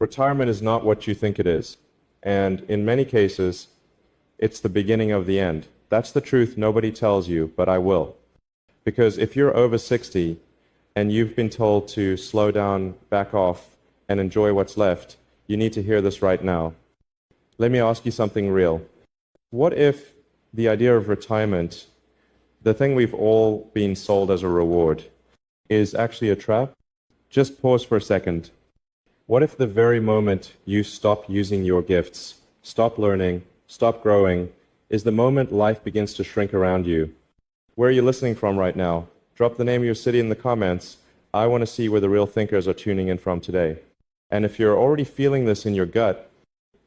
Retirement is not what you think it is. And in many cases, it's the beginning of the end. That's the truth nobody tells you, but I will. Because if you're over 60 and you've been told to slow down, back off, and enjoy what's left, you need to hear this right now. Let me ask you something real. What if the idea of retirement, the thing we've all been sold as a reward, is actually a trap? Just pause for a second. What if the very moment you stop using your gifts, stop learning, stop growing, is the moment life begins to shrink around you? Where are you listening from right now? Drop the name of your city in the comments. I want to see where the real thinkers are tuning in from today. And if you're already feeling this in your gut,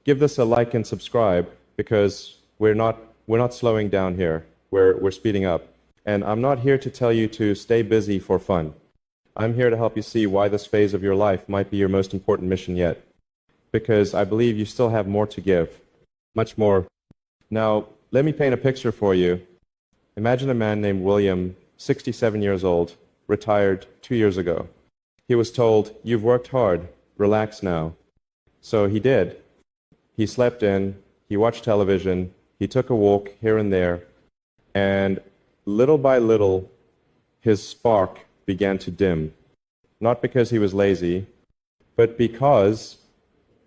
give this a like and subscribe, because we're not slowing down here. We're speeding up. And I'm not here to tell you to stay busy for fun. I'm here to help you see why this phase of your life might be your most important mission yet. Because I believe you still have more to give. Much more. Now, let me paint a picture for you. Imagine a man named William, 67 years old, retired 2 years ago. He was told, "You've worked hard, relax now." So he did. He slept in, he watched television, he took a walk here and there, and little by little, his spark began to dim. Not because he was lazy, but because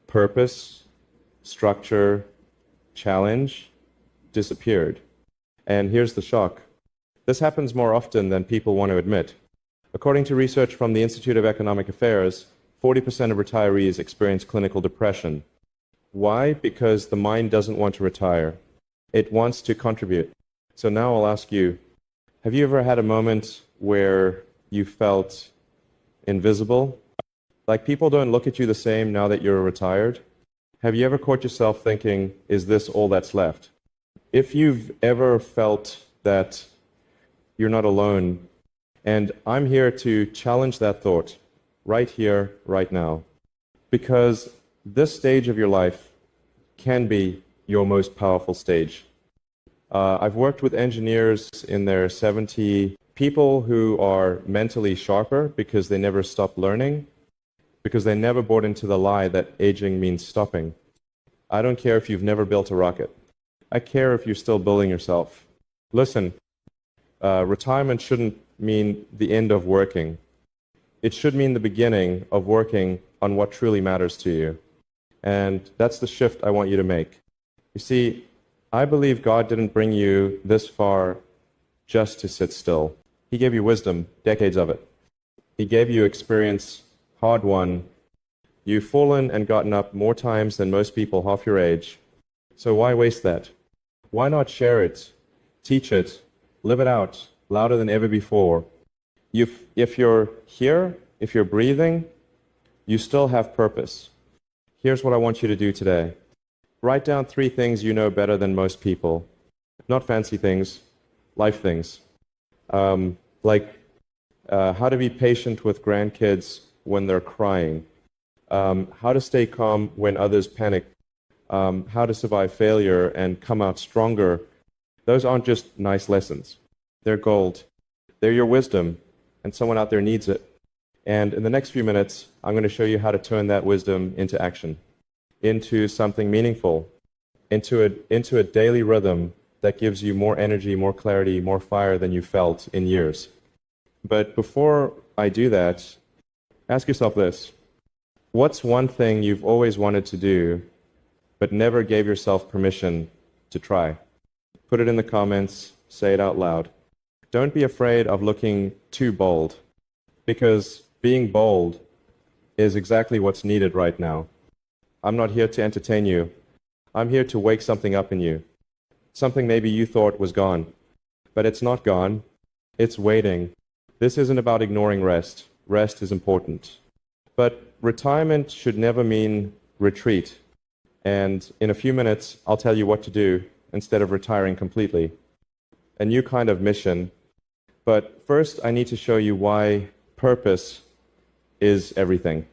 purpose, structure, challenge disappeared. And here's the shock. This happens more often than people want to admit. According to research from the Institute of Economic Affairs, 40% of retirees experience clinical depression. Why? Because the mind doesn't want to retire. It wants to contribute. So now I'll ask you, have you ever had a moment where you felt invisible? Like people don't look at you the same now that you're retired? Have you ever caught yourself thinking, is this all that's left? If you've ever felt that you're not alone, and I'm here to challenge that thought right here, right now, because this stage of your life can be your most powerful stage. I've worked with engineers in their 70s, people who are mentally sharper because they never stopped learning, because they never bought into the lie that aging means stopping. I don't care if you've never built a rocket. I care if you're still building yourself. Listen, retirement shouldn't mean the end of working. It should mean the beginning of working on what truly matters to you. And that's the shift I want you to make. You see, I believe God didn't bring you this far just to sit still. He gave you wisdom, decades of it. He gave you experience, hard-won. You've fallen and gotten up more times than most people half your age. So why waste that? Why not share it, teach it, live it out, louder than ever before? If you're here, if you're breathing, you still have purpose. Here's what I want you to do today. Write down 3 things you know better than most people. Not fancy things, life things. Like how to be patient with grandkids when they're crying. How to stay calm when others panic. How to survive failure and come out stronger. Those aren't just nice lessons. They're gold. They're your wisdom, and someone out there needs it. And in the next few minutes, I'm going to show you how to turn that wisdom into action, into something meaningful, into a daily rhythm that gives you more energy, more clarity, more fire than you felt in years. But before I do that, ask yourself this. What's one thing you've always wanted to do but never gave yourself permission to try? Put it in the comments, say it out loud. Don't be afraid of looking too bold, because being bold is exactly what's needed right now. I'm not here to entertain you. I'm here to wake something up in you. Something maybe you thought was gone, but it's not gone. It's waiting. This isn't about ignoring rest. Rest is important. But retirement should never mean retreat. And in a few minutes, I'll tell you what to do instead of retiring completely. A new kind of mission. But first, I need to show you why purpose is everything.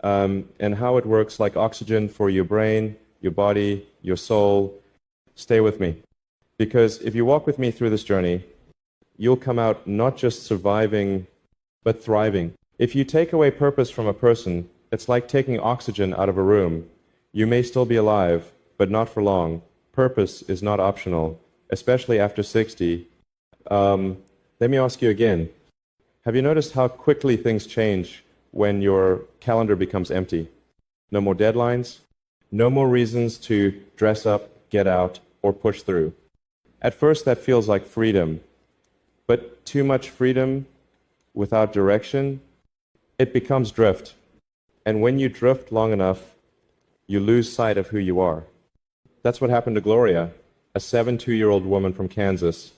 And how it works like oxygen for your brain, your body, your soul. Stay with me. Because if you walk with me through this journey, you'll come out not just surviving, but thriving. If you take away purpose from a person, It's like taking oxygen out of a room. You may still be alive, but not for long. Purpose is not optional, especially after 60. Let me ask you again. Have you noticed how quickly things change when your calendar becomes empty? No more deadlines, no more reasons to dress up, get out, or push through. At first, that feels like freedom, but too much freedom without direction, it becomes drift. And when you drift long enough, you lose sight of who you are. That's what happened to Gloria, a 72-year-old woman from Kansas.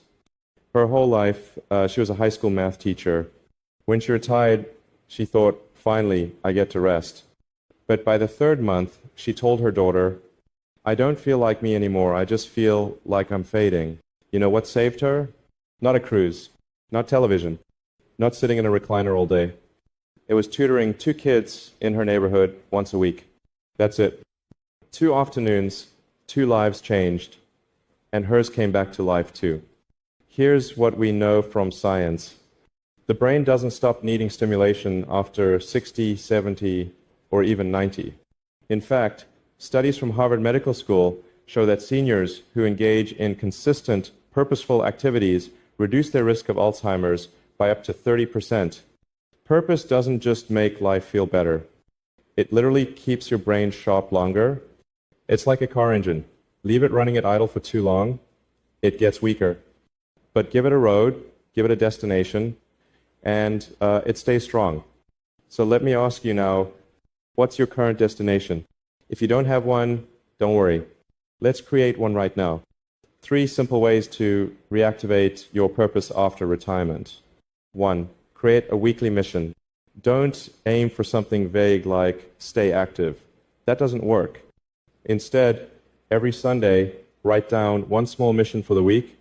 Her whole life, she was a high school math teacher. When she retired, she thought, finally, I get to rest. But by the third month, she told her daughter, I don't feel like me anymore. I just feel like I'm fading. You know what saved her? Not a cruise, not television, not sitting in a recliner all day. It was tutoring 2 kids in her neighborhood once a week. That's it. 2 afternoons, 2 lives changed, and hers came back to life too. Here's what we know from science. The brain doesn't stop needing stimulation after 60, 70, or even 90. In fact, studies from Harvard Medical School show that seniors who engage in consistent, purposeful activities reduce their risk of Alzheimer's by up to 30%. Purpose doesn't just make life feel better. It literally keeps your brain sharp longer. It's like a car engine. Leave it running at idle for too long, it gets weaker. But give it a road, give it a destination, and it stays strong. So let me ask you now, what's your current destination? If you don't have one, don't worry. Let's create one right now. 3 simple ways to reactivate your purpose after retirement. 1. Create a weekly mission. Don't aim for something vague like stay active. That doesn't work. Instead, every Sunday, write down one small mission for the week.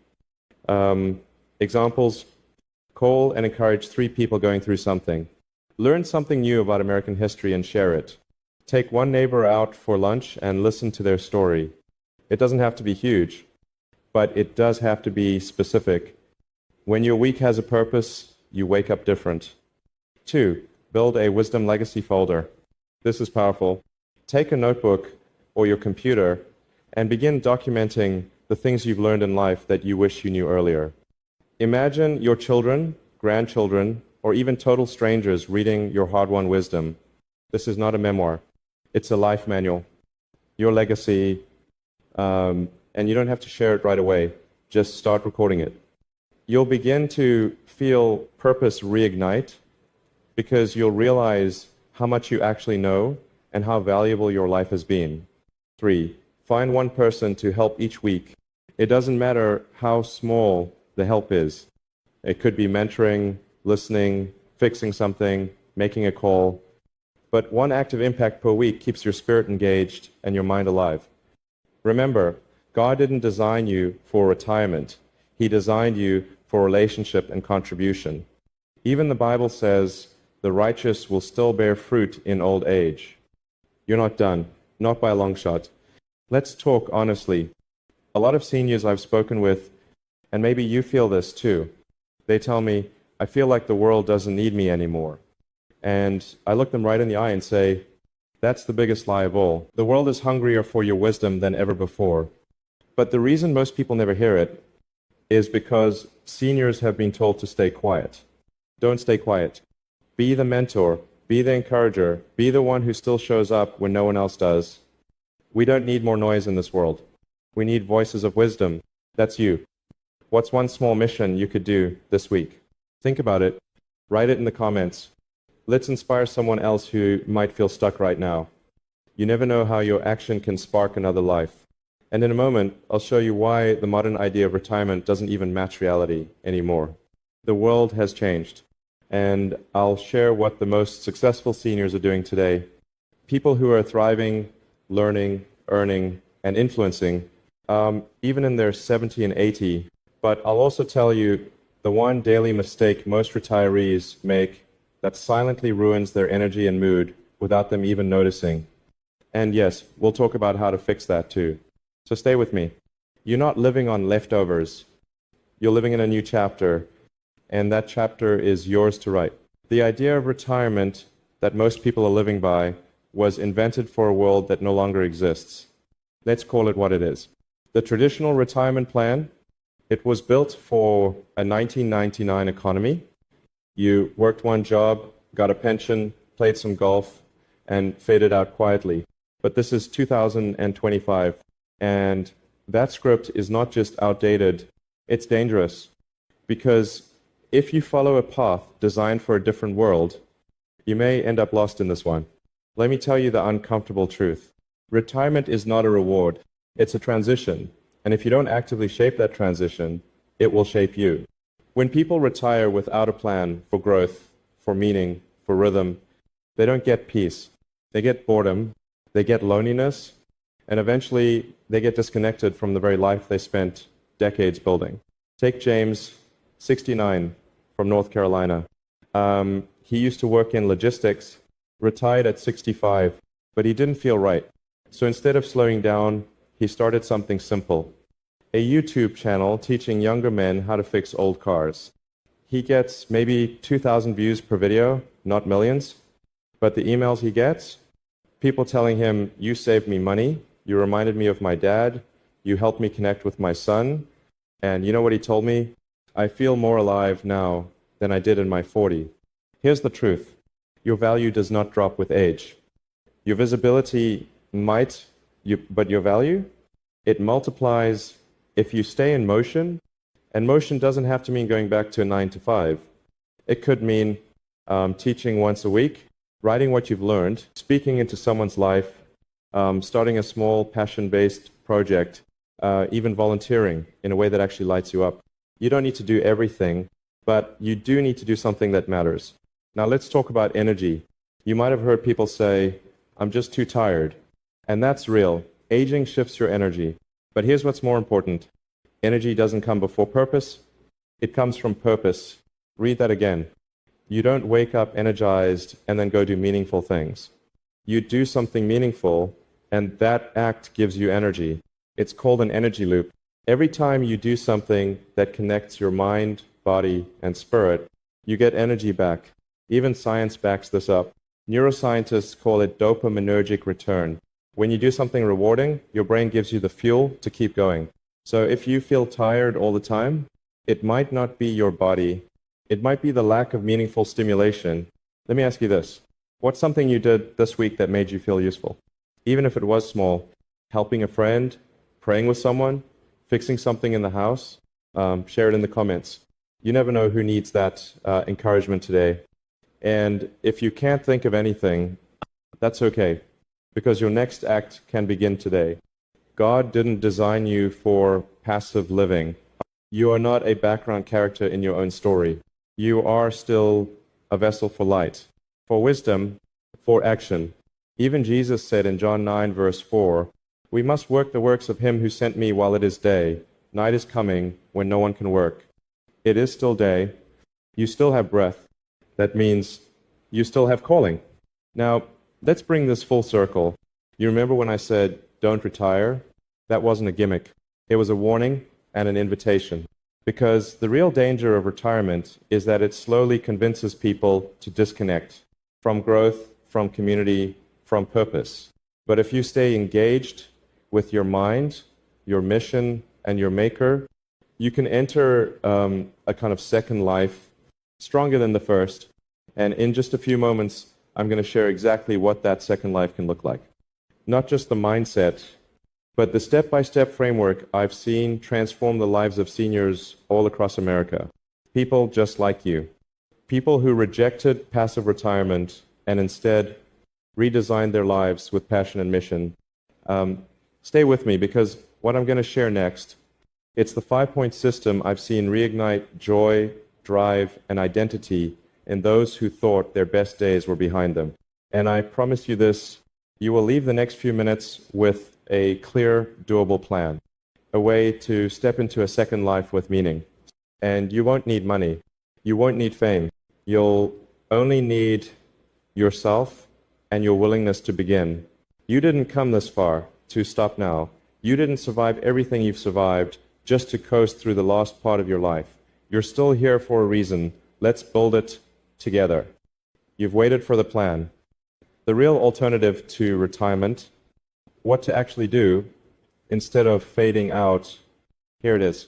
Examples, call and encourage 3 people going through something. Learn something new about American history and share it. Take one neighbor out for lunch and listen to their story. It doesn't have to be huge, but it does have to be specific. When your week has a purpose, you wake up different. 2, build a wisdom legacy folder. This is powerful. Take a notebook or your computer and begin documenting the things you've learned in life that you wish you knew earlier. Imagine your children, grandchildren, or even total strangers reading your hard-won wisdom. This is not a memoir. It's a life manual. Your legacy, and you don't have to share it right away. Just start recording it. You'll begin to feel purpose reignite because you'll realize how much you actually know and how valuable your life has been. 3, find one person to help each week. It doesn't matter how small the help is. It could be mentoring, listening, fixing something, making a call. But one active impact per week keeps your spirit engaged and your mind alive. Remember, God didn't design you for retirement. He designed you for relationship and contribution. Even the Bible says the righteous will still bear fruit in old age. You're not done, not by a long shot. Let's talk honestly. A lot of seniors I've spoken with, and maybe you feel this too, they tell me, I feel like the world doesn't need me anymore. And I look them right in the eye and say, that's the biggest lie of all. The world is hungrier for your wisdom than ever before. But the reason most people never hear it is because seniors have been told to stay quiet. Don't stay quiet. Be the mentor, be the encourager, be the one who still shows up when no one else does. We don't need more noise in this world. We need voices of wisdom. That's you. What's one small mission you could do this week? Think about it. Write it in the comments. Let's inspire someone else who might feel stuck right now. You never know how your action can spark another life. And in a moment, I'll show you why the modern idea of retirement doesn't even match reality anymore. The world has changed. And I'll share what the most successful seniors are doing today. People who are thriving, learning, earning, and influencing, even in their 70 and 80. But I'll also tell you the one daily mistake most retirees make that silently ruins their energy and mood without them even noticing. And yes, we'll talk about how to fix that too. So stay with me. You're not living on leftovers. You're living in a new chapter, and that chapter is yours to write. The idea of retirement that most people are living by was invented for a world that no longer exists. Let's call it what it is. The traditional retirement plan, it was built for a 1999 economy. You worked one job, got a pension, played some golf, and faded out quietly. But this is 2025, and that script is not just outdated, it's dangerous. Because if you follow a path designed for a different world, you may end up lost in this one. Let me tell you the uncomfortable truth. Retirement is not a reward, it's a transition. And if you don't actively shape that transition, it will shape you. When people retire without a plan for growth, for meaning, for rhythm, they don't get peace. They get boredom, they get loneliness, and eventually they get disconnected from the very life they spent decades building. Take James, 69, from North Carolina. He used to work in logistics, retired at 65, but he didn't feel right. So instead of slowing down, he started something simple. A YouTube channel teaching younger men how to fix old cars. He gets maybe 2,000 views per video, not millions, but the emails he gets, people telling him, you saved me money, you reminded me of my dad, you helped me connect with my son, and you know what he told me? I feel more alive now than I did in my 40s. Here's the truth. Your value does not drop with age. Your visibility might, but your value, it multiplies if you stay in motion, and motion doesn't have to mean going back to a 9 to 5. It could mean teaching once a week, writing what you've learned, speaking into someone's life, starting a small passion-based project, even volunteering in a way that actually lights you up. You don't need to do everything, but you do need to do something that matters. Now let's talk about energy. You might have heard people say, I'm just too tired. And that's real. Aging shifts your energy. But here's what's more important. Energy doesn't come before purpose. It comes from purpose. Read that again. You don't wake up energized and then go do meaningful things. You do something meaningful, and that act gives you energy. It's called an energy loop. Every time you do something that connects your mind, body, and spirit, you get energy back. Even science backs this up. Neuroscientists call it dopaminergic return. When you do something rewarding, your brain gives you the fuel to keep going. So if you feel tired all the time, it might not be your body. It might be the lack of meaningful stimulation. Let me ask you this. What's something you did this week that made you feel useful? Even if it was small, helping a friend, praying with someone, fixing something in the house, share it in the comments. You never know who needs that encouragement today. And if you can't think of anything, that's okay, because your next act can begin today. God didn't design you for passive living. You are not a background character in your own story. You are still a vessel for light, for wisdom, for action. Even Jesus said in John 9, verse 4, we must work the works of him who sent me while it is day. Night is coming when no one can work. It is still day. You still have breath. That means you still have calling. Now, let's bring this full circle. You remember when I said, don't retire? That wasn't a gimmick. It was a warning and an invitation. Because the real danger of retirement is that it slowly convinces people to disconnect from growth, from community, from purpose. But if you stay engaged with your mind, your mission, and your maker, you can enter a kind of second life stronger than the first. And in just a few moments, I'm going to share exactly what that second life can look like. Not just the mindset, but the step-by-step framework I've seen transform the lives of seniors all across America. People just like you. People who rejected passive retirement and instead redesigned their lives with passion and mission. Stay with me, because what I'm going to share next, it's the 5-point system I've seen reignite joy, drive, and identity in those who thought their best days were behind them. And I promise you this, you will leave the next few minutes with a clear, doable plan, a way to step into a second life with meaning. And you won't need money. You won't need fame. You'll only need yourself and your willingness to begin. You didn't come this far to stop now. You didn't survive everything you've survived just to coast through the last part of your life. You're still here for a reason. Let's build it together. You've waited for the plan. The real alternative to retirement, what to actually do instead of fading out, here it is.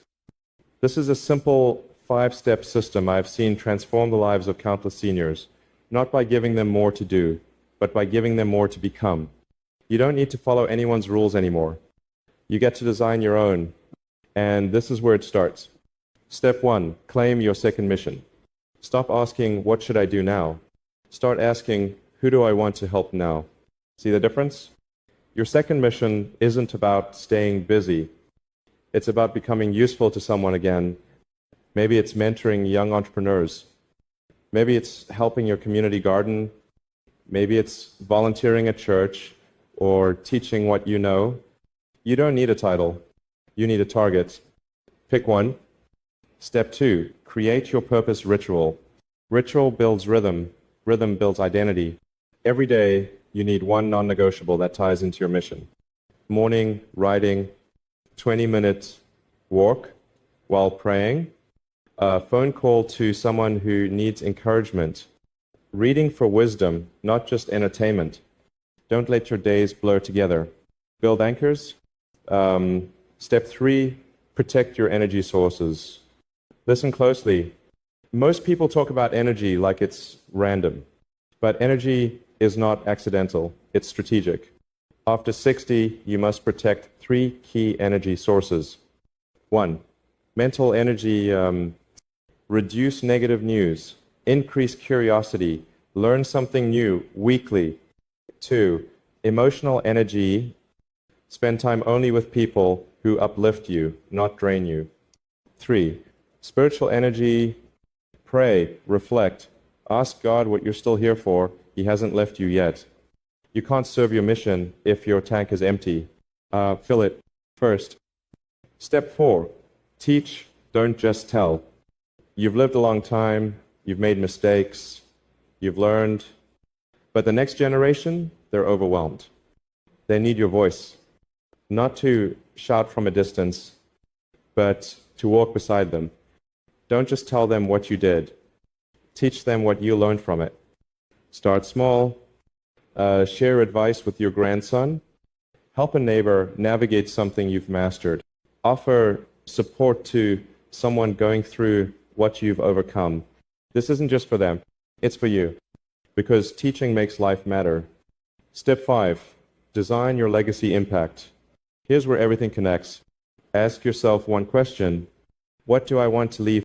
This is a simple 5-step system I've seen transform the lives of countless seniors, not by giving them more to do, but by giving them more to become. You don't need to follow anyone's rules anymore. You get to design your own, and this is where it starts. Step 1, claim your second mission. Stop asking, what should I do now? Start asking, who do I want to help now? See the difference? Your second mission isn't about staying busy. It's about becoming useful to someone again. Maybe it's mentoring young entrepreneurs. Maybe it's helping your community garden. Maybe it's volunteering at church or teaching what you know. You don't need a title. You need a target. Pick one. Step 2, create your purpose ritual. Ritual builds rhythm. Rhythm builds identity. Every day, you need one non-negotiable that ties into your mission. Morning, writing, 20-minute walk while praying, a phone call to someone who needs encouragement, reading for wisdom, not just entertainment. Don't let your days blur together. Build anchors. Step 3, protect your energy sources. Listen closely. Most people talk about energy like it's random, but energy is not accidental, it's strategic. After 60, you must protect 3 key energy sources. 1, mental energy, reduce negative news, increase curiosity, learn something new weekly. 2, emotional energy, spend time only with people who uplift you, not drain you. 3, spiritual energy, pray, reflect, ask God what you're still here for. He hasn't left you yet. You can't serve your mission if your tank is empty. Fill it first. Step 4, teach, don't just tell. You've lived a long time, you've made mistakes, you've learned, but the next generation, they're overwhelmed. They need your voice, not to shout from a distance, but to walk beside them. Don't just tell them what you did. Teach them what you learned from it. Start small. Share advice with your grandson. Help a neighbor navigate something you've mastered. Offer support to someone going through what you've overcome. This isn't just for them. It's for you. Because teaching makes life matter. Step 5, design your legacy impact. Here's where everything connects. Ask yourself one question. What do I want to leave